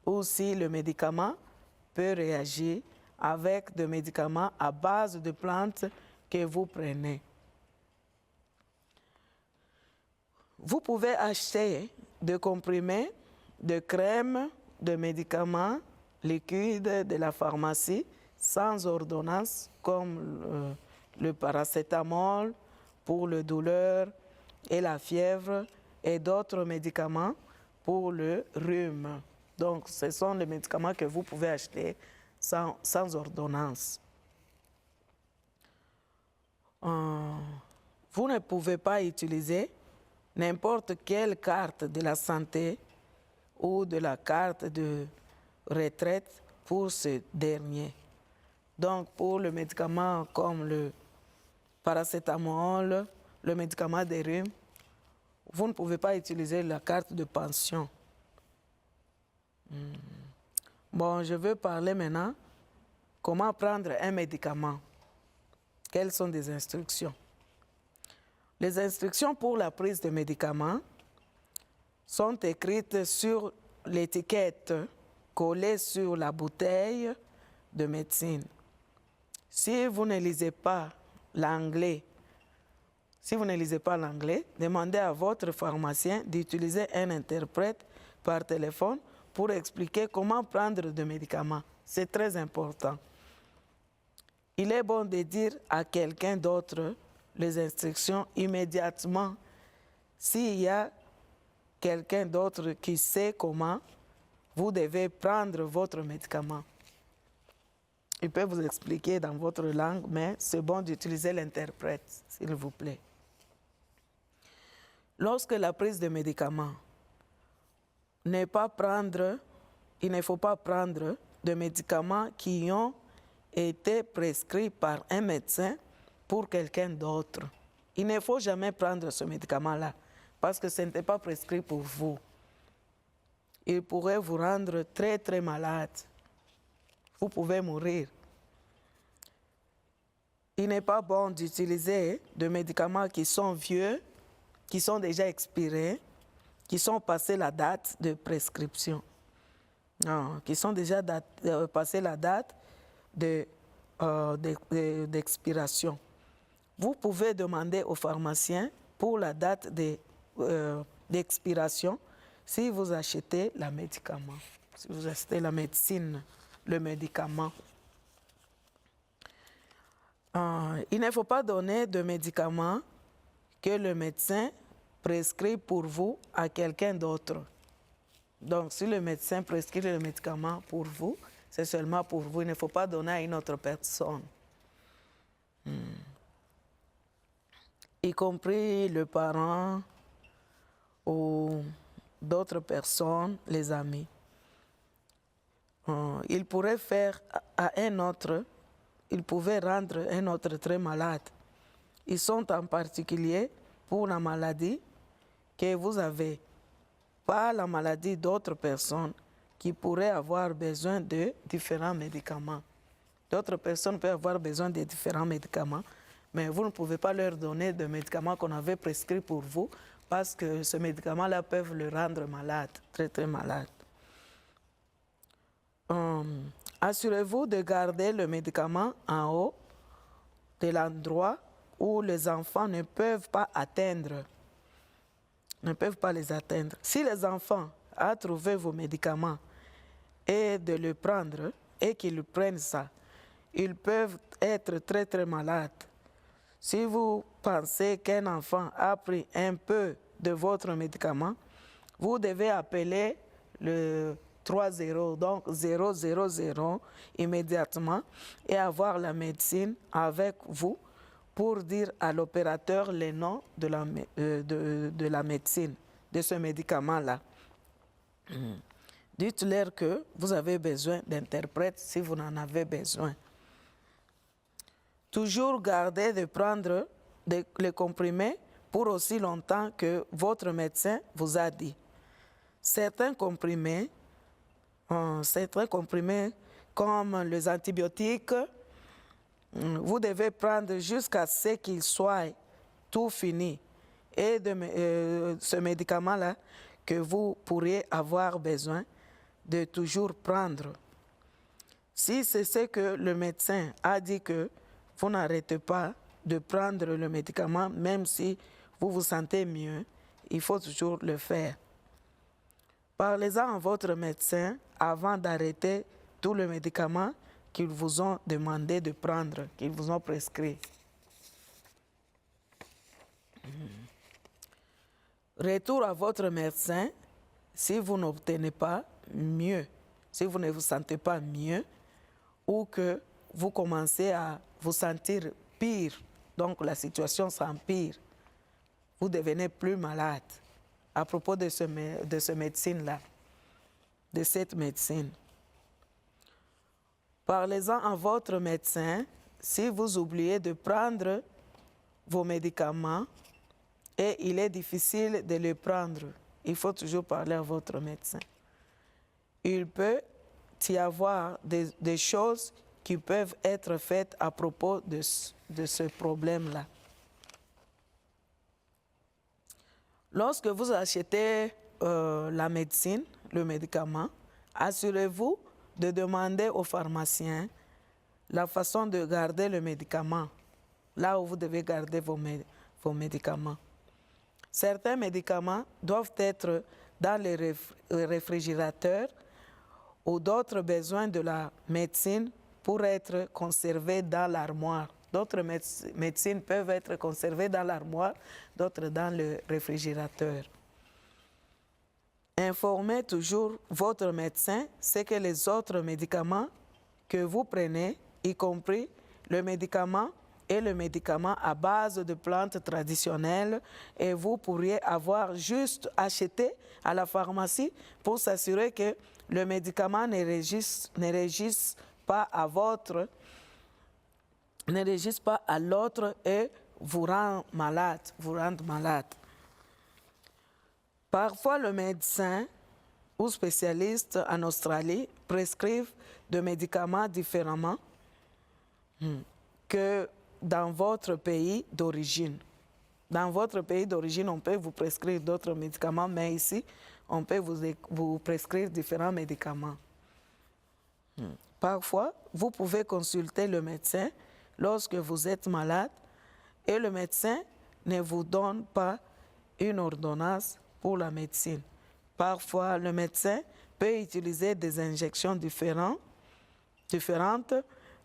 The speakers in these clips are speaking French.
ou si le médicament peut réagir avec des médicaments à base de plantes que vous prenez. Vous pouvez acheter des comprimés, de crèmes, de médicaments liquides de la pharmacie sans ordonnance, comme le paracétamol pour la douleur et la fièvre et d'autres médicaments pour le rhume. Donc, ce sont les médicaments que vous pouvez acheter sans ordonnance. Vous ne pouvez pas utiliser n'importe quelle carte de la santé ou de la carte de retraite pour ce dernier. Donc, pour le médicament comme le paracétamol, le médicament de rhume, vous ne pouvez pas utiliser la carte de pension. Bon, je veux parler maintenant comment prendre un médicament. Quelles sont les instructions? Les instructions pour la prise de médicaments sont écrites sur l'étiquette collée sur la bouteille de médecine. Si vous ne lisez pas l'anglais, demandez à votre pharmacien d'utiliser un interprète par téléphone pour expliquer comment prendre des médicaments. C'est très important. Il est bon de dire à quelqu'un d'autre les instructions immédiatement. S'il y a quelqu'un d'autre qui sait comment, vous devez prendre votre médicament. Il peut vous expliquer dans votre langue, mais c'est bon d'utiliser l'interprète, s'il vous plaît. Lorsque la prise de médicaments, il ne faut pas prendre de médicaments qui ont été prescrits par un médecin pour quelqu'un d'autre. Il ne faut jamais prendre ce médicament-là parce que ce n'était pas prescrit pour vous. Il pourrait vous rendre très, très malade. Vous pouvez mourir. Il n'est pas bon d'utiliser des médicaments qui sont vieux, qui sont déjà expirés, qui sont passés la date de prescription. Non, qui sont déjà passés la date d'expiration. Vous pouvez demander au pharmacien pour la date d'expiration si vous achetez le médicament, si vous achetez la médecine, le médicament. Il ne faut pas donner de médicaments que le médecin prescrit pour vous à quelqu'un d'autre. Donc, si le médecin prescrit le médicament pour vous, c'est seulement pour vous. Il ne faut pas donner à une autre personne. Y compris le parent ou d'autres personnes, les amis. Il pourrait faire à un autre, il pouvait rendre un autre très malade. Ils sont en particulier pour la maladie que vous avez, pas la maladie d'autres personnes qui pourraient avoir besoin de différents médicaments. D'autres personnes peuvent avoir besoin de différents médicaments, mais vous ne pouvez pas leur donner des médicaments qu'on avait prescrits pour vous parce que ces médicaments-là peuvent le rendre malade, très très malade. Assurez-vous de garder le médicament en haut de l'endroit où les enfants ne peuvent pas atteindre. Ne peuvent pas les atteindre. Si les enfants ont trouvé vos médicaments et de le prendre et qu'ils prennent ça, ils peuvent être très très malades. Si vous pensez qu'un enfant a pris un peu de votre médicament, vous devez appeler le 30, donc 000 immédiatement et avoir la médecine avec vous pour dire à l'opérateur le nom de la médecine, de ce médicament-là. Dites-leur que vous avez besoin d'interprète si vous en avez besoin. Toujours garder de prendre les comprimés pour aussi longtemps que votre médecin vous a dit. Certains comprimés comme les antibiotiques, vous devez prendre jusqu'à ce qu'il soit tout fini. Et ce médicament-là que vous pourriez avoir besoin de toujours prendre. Si c'est ce que le médecin a dit que vous n'arrêtez pas de prendre le médicament, même si vous vous sentez mieux, il faut toujours le faire. Parlez-en à votre médecin avant d'arrêter tous les médicaments qu'ils vous ont demandé de prendre, qu'ils vous ont prescrits. Retour à votre médecin si vous n'obtenez pas mieux, si vous ne vous sentez pas mieux ou que vous commencez à vous sentir pire, donc la situation s'empire, vous devenez plus malade à propos de ce médecine-là, de cette médecine. Parlez-en à votre médecin si vous oubliez de prendre vos médicaments et il est difficile de les prendre. Il faut toujours parler à votre médecin. Il peut y avoir des choses qui peuvent être faites à propos de ce problème-là. Lorsque vous achetez la médecine, le médicament, assurez-vous de demander au pharmacien la façon de garder le médicament, là où vous devez garder vos médicaments. Certains médicaments doivent être dans les réfrigérateurs ou d'autres besoins de la médecine pour être conservés dans l'armoire. D'autres médecines peuvent être conservées dans l'armoire, d'autres dans le réfrigérateur. Informez toujours votre médecin ce que les autres médicaments que vous prenez, y compris le médicament et le médicament à base de plantes traditionnelles, et vous pourriez avoir juste acheté à la pharmacie pour s'assurer que le médicament ne régisse pas à l'autre et vous rend malade. Parfois, le médecin ou spécialiste en Australie prescrivent des médicaments différemment que dans votre pays d'origine. Dans votre pays d'origine, on peut vous prescrire d'autres médicaments, mais ici, on peut vous prescrire différents médicaments. Parfois, vous pouvez consulter le médecin lorsque vous êtes malade et le médecin ne vous donne pas une ordonnance pour la médecine. Parfois, le médecin peut utiliser des injections différentes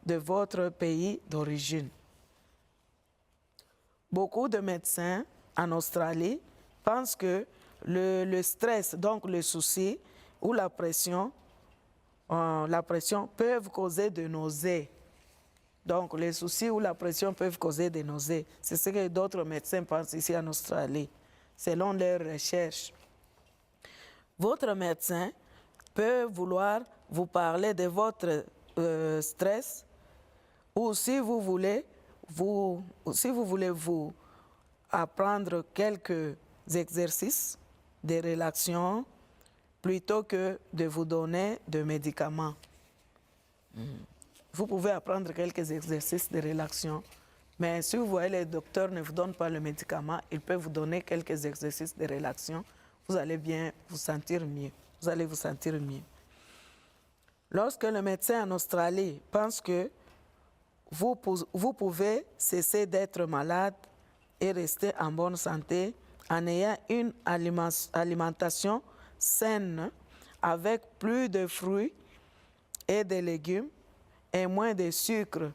de votre pays d'origine. Beaucoup de médecins en Australie pensent que le stress, donc le souci ou la pression peuvent causer des nausées. Donc les soucis ou la pression peuvent causer des nausées. C'est ce que d'autres médecins pensent ici en Australie, selon leurs recherches. Votre médecin peut vouloir vous parler de votre stress ou si vous voulez vous apprendre quelques exercices de relaxation plutôt que de vous donner des médicaments. Vous pouvez apprendre quelques exercices de relaxation, mais si vous voyez le docteur ne vous donne pas le médicament, il peut vous donner quelques exercices de relaxation. Vous allez bien vous sentir mieux. Vous allez vous sentir mieux. Lorsque le médecin en Australie pense que vous pouvez cesser d'être malade et rester en bonne santé en ayant une alimentation saine avec plus de fruits et de légumes et moins de sucre,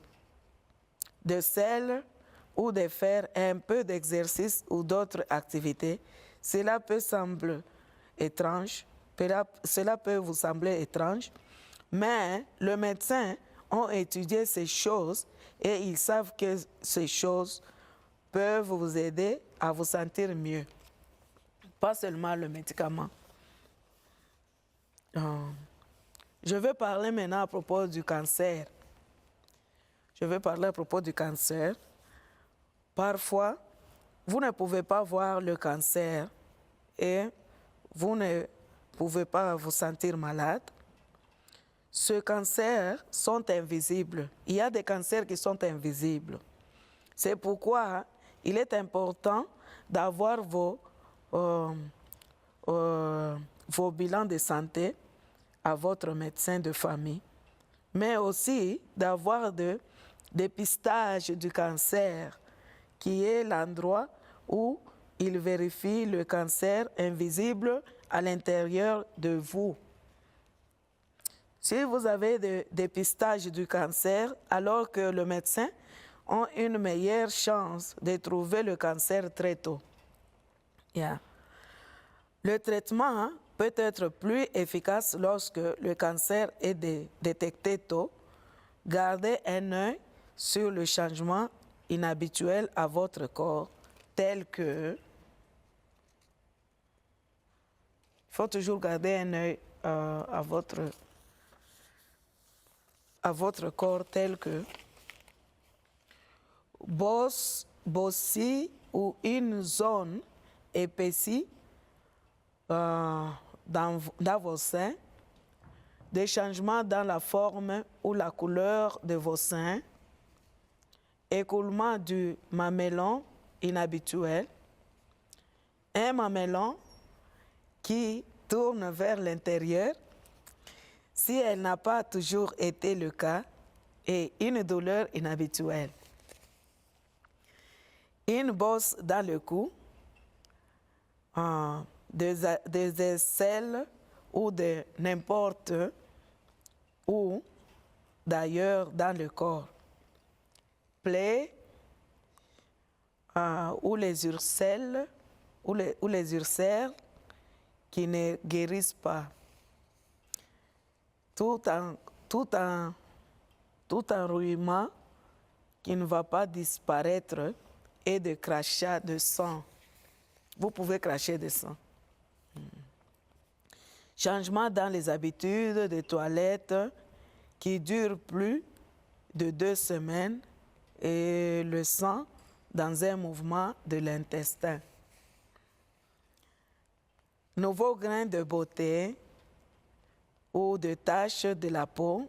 de sel ou de faire un peu d'exercice ou d'autres activités, cela peut vous sembler étrange, mais le médecin a étudié ces choses et ils savent que ces choses peuvent vous aider à vous sentir mieux. Pas seulement le médicament. Je vais parler maintenant à propos du cancer. Parfois, vous ne pouvez pas voir le cancer et vous ne pouvez pas vous sentir malade. Ces cancers sont invisibles. Il y a des cancers qui sont invisibles. C'est pourquoi il est important d'avoir vos bilans de santé à votre médecin de famille, mais aussi d'avoir de dépistage du cancer, qui est l'endroit où il vérifie le cancer invisible à l'intérieur de vous. Si vous avez de dépistage du cancer, alors que le médecin a une meilleure chance de trouver le cancer très tôt. Yeah. Le traitement peut être plus efficace lorsque le cancer est détecté tôt. Gardez un œil sur le changement inhabituel à votre corps, tel que... Il faut toujours garder un œil à votre corps, tel que bossie ou une zone épaissie dans vos seins, des changements dans la forme ou la couleur de vos seins, écoulement du mamelon inhabituel, un mamelon qui tourne vers l'intérieur, si elle n'a pas toujours été le cas, et une douleur inhabituelle. Une bosse dans le cou, des aisselles ou de n'importe où d'ailleurs dans le corps. Plaies ou les ulcères qui ne guérissent pas. Tout enrouillement qui ne va pas disparaître et de crachat de sang. Vous pouvez cracher de sang. Changement dans les habitudes de toilette qui durent plus de 2 semaines et le sang dans un mouvement de l'intestin. Nouveaux grains de beauté ou de taches de la peau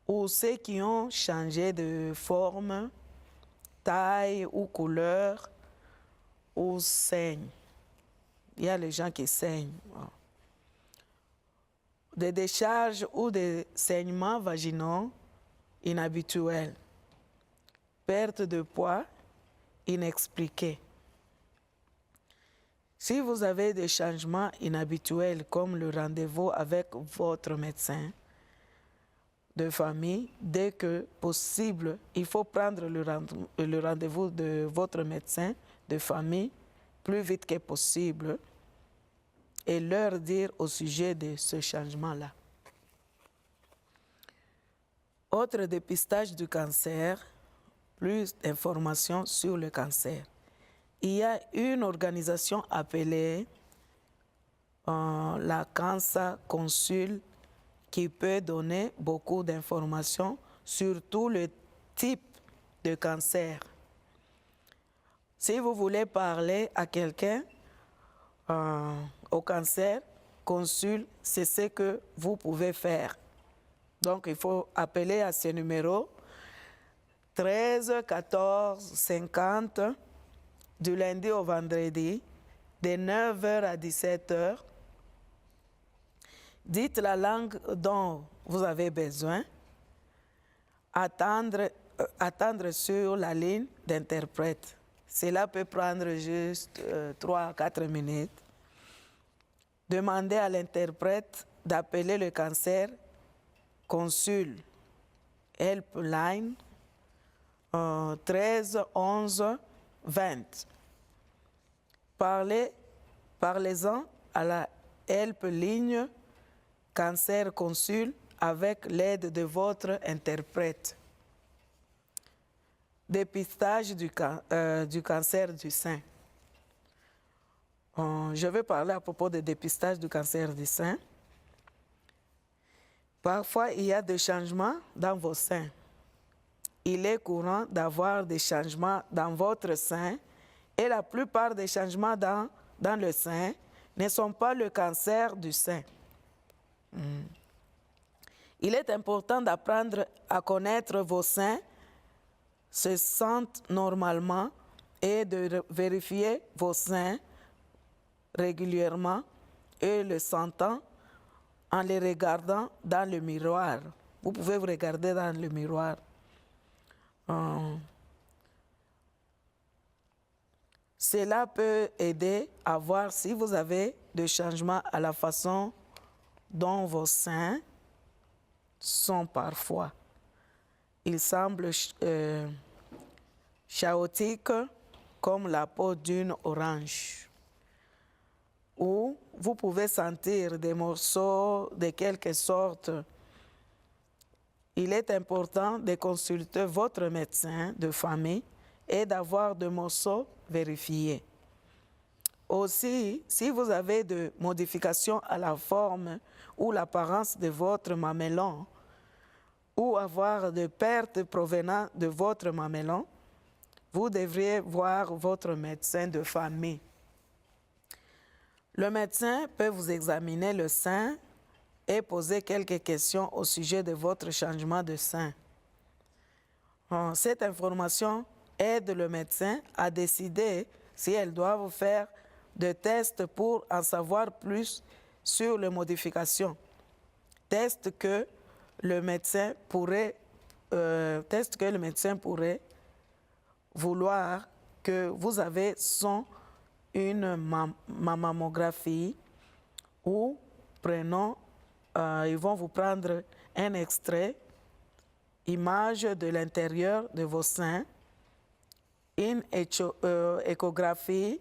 ou ceux qui ont changé de forme, taille ou couleur ou saignent. Il y a les gens qui saignent. Des décharges ou des saignements vaginaux inhabituels. Perte de poids inexpliquée. Si vous avez des changements inhabituels comme le rendez-vous avec votre médecin de famille, dès que possible, il faut prendre le rendez-vous de votre médecin de famille plus vite que possible et leur dire au sujet de ce changement-là. Autre dépistage du cancer, plus d'informations sur le cancer. Il y a une organisation appelée la Cancer Consul qui peut donner beaucoup d'informations sur tout le type de cancer. Si vous voulez parler à quelqu'un au cancer, Consul, c'est ce que vous pouvez faire. Donc, il faut appeler à ce numéro 13 14 50 du lundi au vendredi, de 9h à 17h. Dites la langue dont vous avez besoin. Attendre sur la ligne d'interprète. Cela peut prendre juste 3 à 4 minutes. Demandez à l'interprète d'appeler le cancer Consul Helpline 13 11 20. Parlez-en à la Helpline Cancer Consul avec l'aide de votre interprète. Dépistage du cancer du sein. Je vais parler à propos du dépistage du cancer du sein. Parfois, il y a des changements dans vos seins. Il est courant d'avoir des changements dans votre sein et la plupart des changements dans le sein ne sont pas le cancer du sein. Il est important d'apprendre à connaître vos seins, se sentent normalement et de vérifier vos seins régulièrement et le sentant en les regardant dans le miroir. Vous pouvez vous regarder dans le miroir. Cela peut aider à voir si vous avez des changements à la façon dont vos seins sont parfois. Ils semblent chaotiques comme la peau d'une orange. Ou vous pouvez sentir des morceaux de quelque sorte. Il est important de consulter votre médecin de famille et d'avoir des morceaux vérifiés. Aussi, si vous avez des modifications à la forme ou l'apparence de votre mamelon, ou avoir des pertes provenant de votre mamelon, vous devriez voir votre médecin de famille. Le médecin peut vous examiner le sein et poser quelques questions au sujet de votre changement de sein. Cette information aide le médecin à décider si elle doit vous faire des tests pour en savoir plus sur les modifications. Tests que le médecin pourrait vouloir que vous avez sont une mammographie ou ils vont vous prendre un extrait, image de l'intérieur de vos seins, une échographie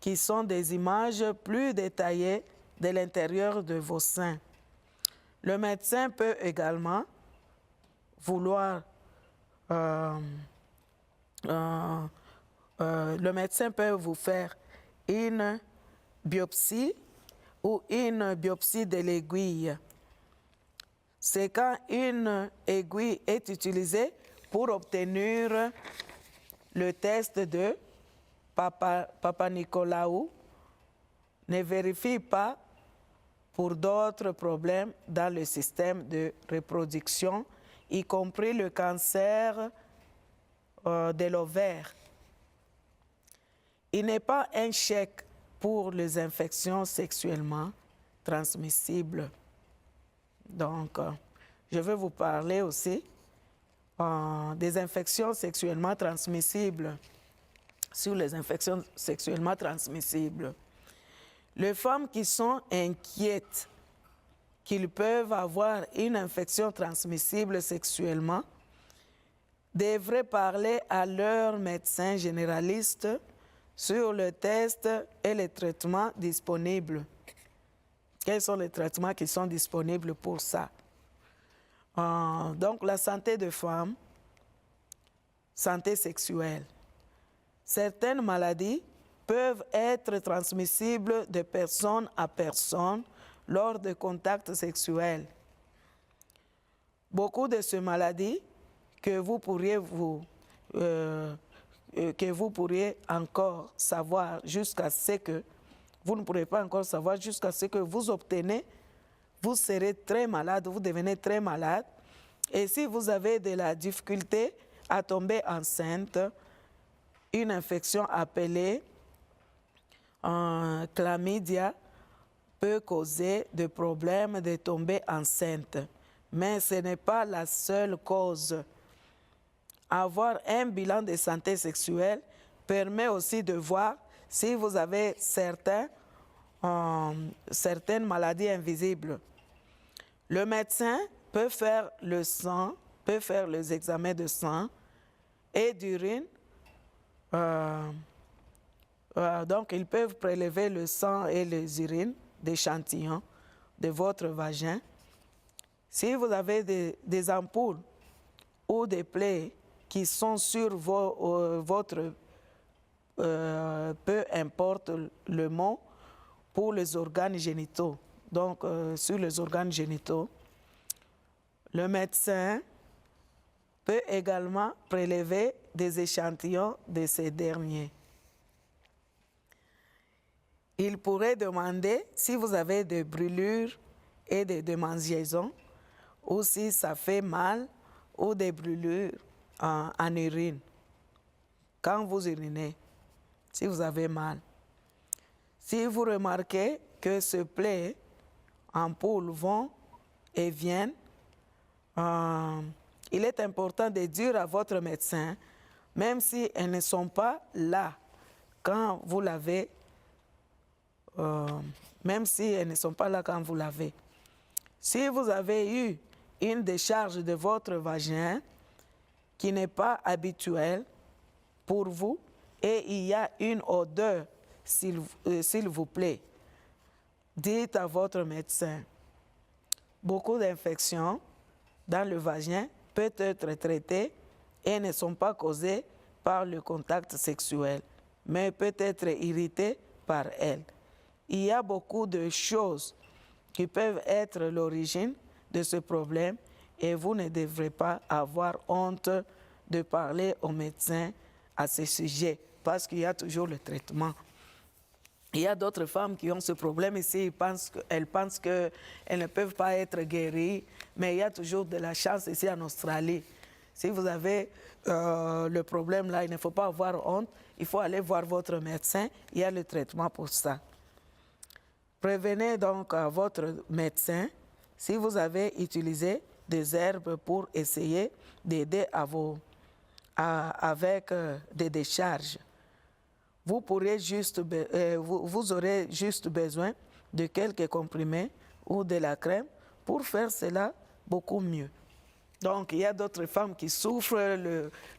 qui sont des images plus détaillées de l'intérieur de vos seins. Le médecin peut également vouloir le médecin peut vous faire une biopsie ou une biopsie de l'aiguille. C'est quand une aiguille est utilisée pour obtenir le test de Papa Nicolaou, ne vérifie pas pour d'autres problèmes dans le système de reproduction, y compris le cancer de l'ovaire. Il n'est pas un chèque pour les infections sexuellement transmissibles. Donc, je vais vous parler aussi des infections sexuellement transmissibles, sur les infections sexuellement transmissibles. Les femmes qui sont inquiètes qu'ils peuvent avoir une infection transmissible sexuellement devraient parler à leur médecin généraliste sur le test et les traitements disponibles. Quels sont les traitements qui sont disponibles pour ça? Donc, la santé de femmes, santé sexuelle. Certaines maladies peuvent être transmissibles de personne à personne lors de contacts sexuels. Beaucoup de ces maladies que vous pourriez encore savoir jusqu'à ce que vous ne pourrez pas encore savoir jusqu'à ce que vous obtenez, vous serez très malade, vous devenez très malade. Et si vous avez de la difficulté à tomber enceinte, une infection appelée chlamydia peut causer des problèmes de tomber enceinte. Mais ce n'est pas la seule cause. Avoir un bilan de santé sexuelle permet aussi de voir si vous avez certaines maladies invisibles. Le médecin peut faire le sang, peut faire les examens de sang et d'urine. Donc, ils peuvent prélever le sang et les urines d'échantillons de votre vagin. Si vous avez des ampoules ou des plaies qui sont sur votre, peu importe le mot, pour les organes génitaux, donc sur les organes génitaux, le médecin peut également prélever des échantillons de ces derniers. Il pourrait demander si vous avez des brûlures et des démangeaisons, ou si ça fait mal, ou des brûlures en urine. Quand vous urinez, si vous avez mal. Si vous remarquez que ce plaie ampoules vont et viennent, il est important de dire à votre médecin, même si elles ne sont pas là quand vous l'avez, même si elles ne sont pas là quand vous l'avez. Si vous avez eu une décharge de votre vagin qui n'est pas habituelle pour vous et il y a une odeur, s'il vous plaît, dites à votre médecin. Beaucoup d'infections dans le vagin peuvent être traitées et ne sont pas causées par le contact sexuel, mais peuvent être irritées par elles. Il y a beaucoup de choses qui peuvent être l'origine de ce problème et vous ne devrez pas avoir honte de parler au médecin à ce sujet parce qu'il y a toujours le traitement. Il y a d'autres femmes qui ont ce problème ici, elles pensent qu'elles ne peuvent pas être guéries, mais il y a toujours de la chance ici en Australie. Si vous avez le problème là, il ne faut pas avoir honte, il faut aller voir votre médecin, il y a le traitement pour ça. Prévenez donc à votre médecin si vous avez utilisé des herbes pour essayer d'aider avec des décharges. Vous aurez juste besoin de quelques comprimés ou de la crème pour faire cela beaucoup mieux. Donc, il y a d'autres femmes qui souffrent,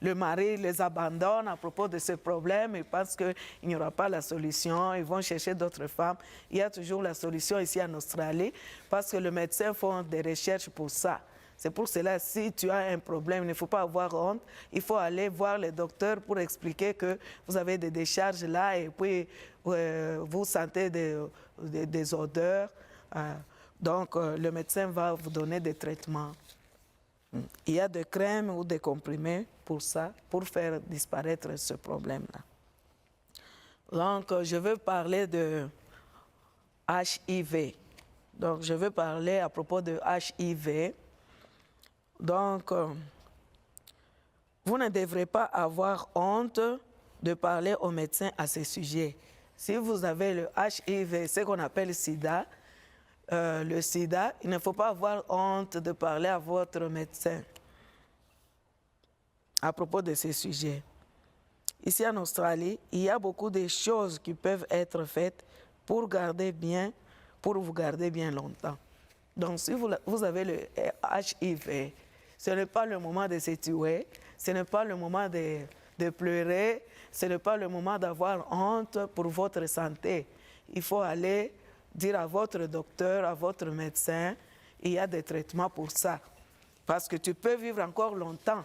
le mari les abandonne à propos de ce problème, ils pensent qu'il n'y aura pas la solution, ils vont chercher d'autres femmes. Il y a toujours la solution ici en Australie, parce que les médecins font des recherches pour ça. C'est pour cela, si tu as un problème, il ne faut pas avoir honte, il faut aller voir le docteur pour expliquer que vous avez des décharges là et puis vous sentez des odeurs. Donc, le médecin va vous donner des traitements. Il y a des crèmes ou des comprimés pour ça, pour faire disparaître ce problème-là. Donc, je veux parler de HIV. Donc, je veux parler à propos de HIV. Donc, vous ne devrez pas avoir honte de parler au médecin à ce sujet. Si vous avez le HIV, ce qu'on appelle SIDA, le sida, il ne faut pas avoir honte de parler à votre médecin à propos de ces sujets. Ici en Australie, il y a beaucoup de choses qui peuvent être faites pour vous garder bien longtemps. Donc si vous avez le HIV, ce n'est pas le moment de se tuer, ce n'est pas le moment de pleurer, ce n'est pas le moment d'avoir honte pour votre santé. Il faut aller dire à votre docteur, à votre médecin, il y a des traitements pour ça. Parce que tu peux vivre encore longtemps.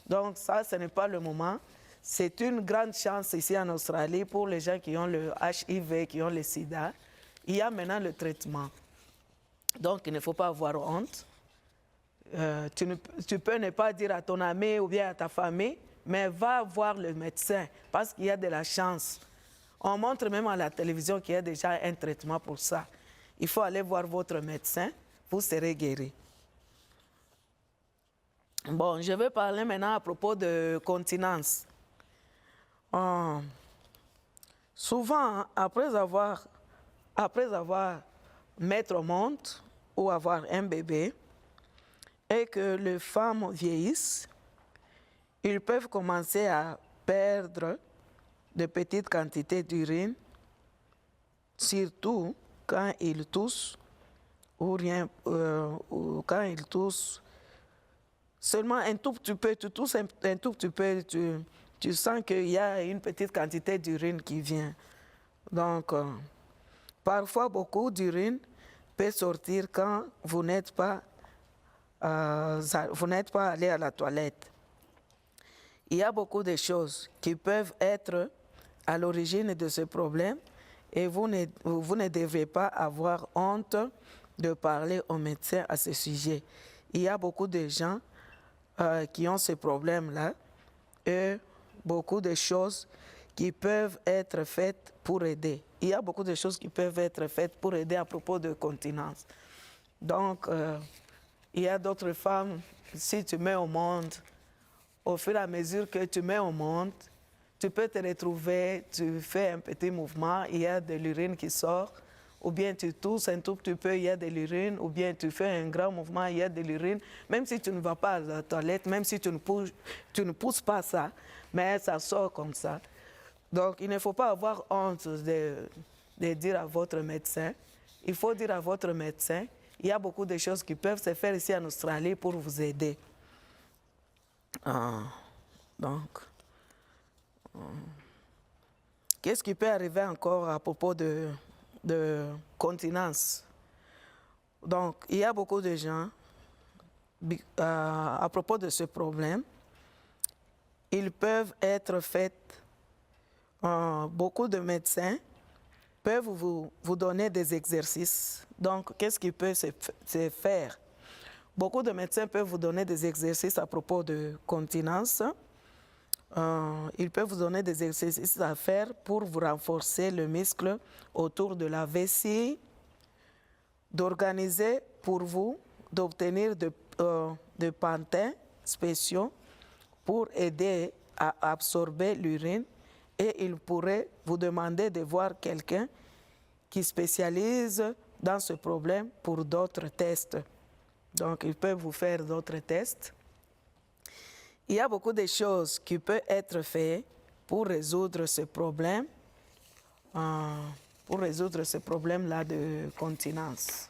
Donc ça, ce n'est pas le moment. C'est une grande chance ici en Australie pour les gens qui ont le HIV, qui ont le sida. Il y a maintenant le traitement. Donc il ne faut pas avoir honte. Tu peux ne pas dire à ton ami ou bien à ta famille, mais va voir le médecin parce qu'il y a de la chance. On montre même à la télévision qu'il y a déjà un traitement pour ça. Il faut aller voir votre médecin, vous serez guéri. Bon, je vais parler maintenant à propos de continence. Souvent, après avoir mettre au monde ou avoir un bébé et que les femmes vieillissent, ils peuvent commencer à perdre de petites quantités d'urine, surtout quand ils toussent ou quand ils toussent seulement un tout petit peu, tu tousses un tout petit peu, tu sens qu'il y a une petite quantité d'urine qui vient. Donc, parfois, beaucoup d'urine peut sortir quand vous n'êtes pas allé à la toilette. Il y a beaucoup de choses qui peuvent être à l'origine de ce problème et vous ne devez pas avoir honte de parler au médecin à ce sujet. Il y a beaucoup de gens qui ont ce problème-là et beaucoup de choses qui peuvent être faites pour aider. Il y a beaucoup de choses qui peuvent être faites pour aider à propos de continence. Donc, il y a d'autres femmes, si tu mets au monde, au fur et à mesure que tu mets au monde, tu peux te retrouver, tu fais un petit mouvement, il y a de l'urine qui sort, ou bien tu tousses un tout petit peu, il y a de l'urine, ou bien tu fais un grand mouvement, il y a de l'urine, même si tu ne vas pas à la toilette, même si tu ne pousses pas ça, mais ça sort comme ça. Donc, il ne faut pas avoir honte de dire à votre médecin. Il faut dire à votre médecin, il y a beaucoup de choses qui peuvent se faire ici en Australie pour vous aider. Qu'est-ce qui peut arriver encore à propos de continence? Donc, il y a beaucoup de gens, à propos de ce problème, ils peuvent être faits, beaucoup de médecins peuvent vous donner des exercices. Donc, qu'est-ce qui peut se faire? Beaucoup de médecins peuvent vous donner des exercices à propos de continence. Ils peuvent vous donner des exercices à faire pour vous renforcer le muscle autour de la vessie, d'organiser pour vous, d'obtenir de pantins spéciaux pour aider à absorber l'urine, et il pourrait vous demander de voir quelqu'un qui spécialise dans ce problème pour d'autres tests. Donc, ils peuvent vous faire d'autres tests. Il y a beaucoup de choses qui peuvent être faites pour résoudre ce problème, là de continence.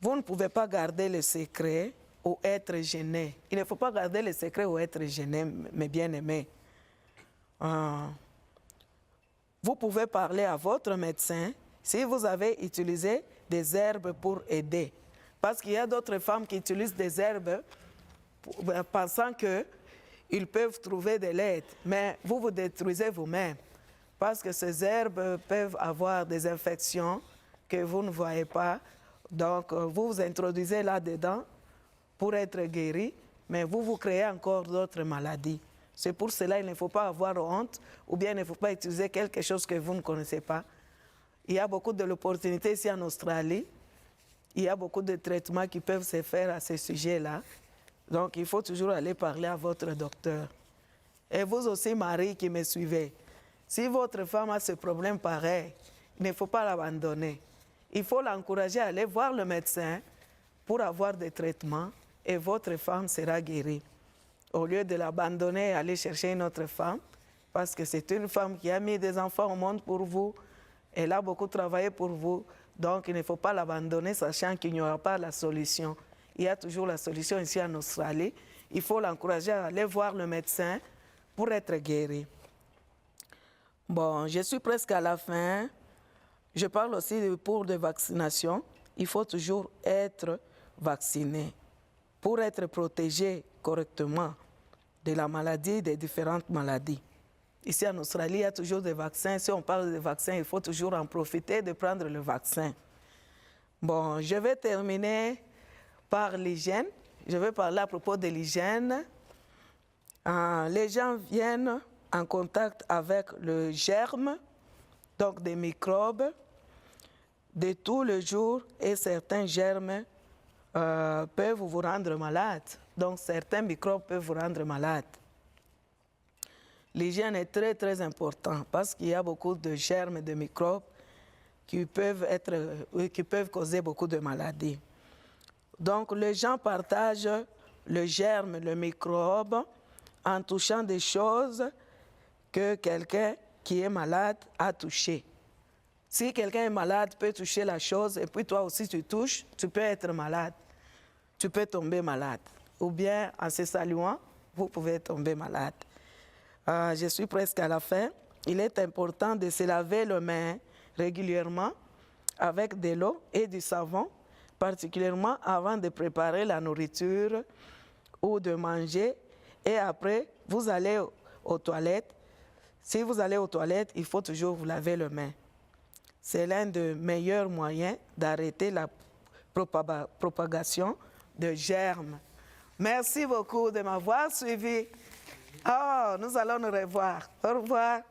Vous ne pouvez pas garder le secret ou être gêné. Il ne faut pas garder le secret ou être gêné, mes bien-aimés. Vous pouvez parler à votre médecin si vous avez utilisé des herbes pour aider. Parce qu'il y a d'autres femmes qui utilisent des herbes pensant qu'ils peuvent trouver de l'aide. Mais vous vous détruisez vous-même. Parce que ces herbes peuvent avoir des infections que vous ne voyez pas. Donc, vous vous introduisez là-dedans pour être guéri, mais vous créez encore d'autres maladies. C'est pour cela qu'il ne faut pas avoir honte, ou bien il ne faut pas utiliser quelque chose que vous ne connaissez pas. Il y a beaucoup d'opportunités ici en Australie. Il y a beaucoup de traitements qui peuvent se faire à ce sujet-là. Donc, il faut toujours aller parler à votre docteur. Et vous aussi, Marie, qui me suivez, si votre femme a ce problème pareil, il ne faut pas l'abandonner. Il faut l'encourager à aller voir le médecin pour avoir des traitements et votre femme sera guérie. Au lieu de l'abandonner et aller chercher une autre femme, parce que c'est une femme qui a mis des enfants au monde pour vous, elle a beaucoup travaillé pour vous, donc il ne faut pas l'abandonner sachant qu'il n'y aura pas la solution. Il y a toujours la solution ici en Australie. Il faut l'encourager à aller voir le médecin pour être guéri. Bon, je suis presque à la fin. Je parle aussi pour des vaccinations. Il faut toujours être vacciné pour être protégé correctement de la maladie, des différentes maladies. Ici en Australie, il y a toujours des vaccins. Si on parle de vaccins, il faut toujours en profiter de prendre le vaccin. Bon, je vais terminer par l'hygiène. Je vais parler à propos de l'hygiène. Les gens viennent en contact avec le germe, donc des microbes, de tous les jours, et certains germes peuvent vous rendre malade. Donc, certains microbes peuvent vous rendre malade. L'hygiène est très, très importante parce qu'il y a beaucoup de germes et de microbes qui peuvent causer beaucoup de maladies. Donc, les gens partagent le germe, le microbe, en touchant des choses que quelqu'un qui est malade a touchées. Si quelqu'un est malade, peut toucher la chose, et puis toi aussi tu touches, tu peux être malade. Tu peux tomber malade. Ou bien, en se saluant, vous pouvez tomber malade. Je suis presque à la fin. Il est important de se laver les mains régulièrement avec de l'eau et du savon, particulièrement avant de préparer la nourriture ou de manger. Et après, vous allez aux toilettes. Si vous allez aux toilettes, il faut toujours vous laver les mains. C'est l'un des meilleurs moyens d'arrêter la propagation de germes. Merci beaucoup de m'avoir suivi. Oh, nous allons nous revoir. Au revoir.